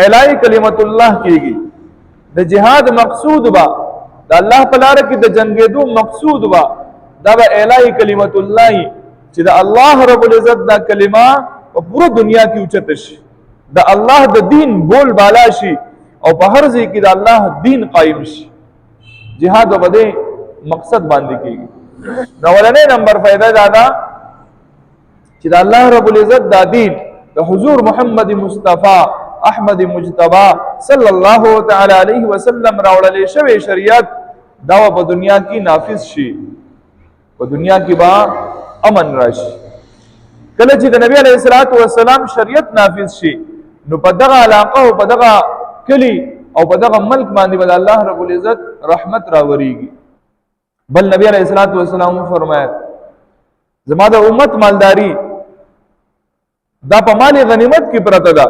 اعلی کلمت الله کیږي، د جهاد مقصود با د الله په لار کې د جنگېدو مقصود با دا به اعلی کلمت الله چې د الله رب العزت دا کلمه په پوره دنیا کې اوچت شي، د الله د دین بول بالا شي او په هر ځای کې د الله دین قائم شي. جهاد وبده مقصد باندې کیږي. نو ولنې نمبر فائدہ دا ده چې د الله رب العزت دا دین د حضور محمد مصطفی احمد مجتبی صلی الله تعالی علیه وسلم راوړل شوی شریعت دا په دنیا کې نافذ شي، په دنیا کې با امن راشي. کله چې د نبی علیه الصلاۃ والسلام شریعت نافذ شي نو په دغه علاقه او په دغه کلی او په دغه ملک باندې بل الله رب العزت رحمت راوړيږي. بل نبی علیه الصلاۃ والسلام فرمایا زما د امت مالداری دا په مال غنیمت کې پرته ده،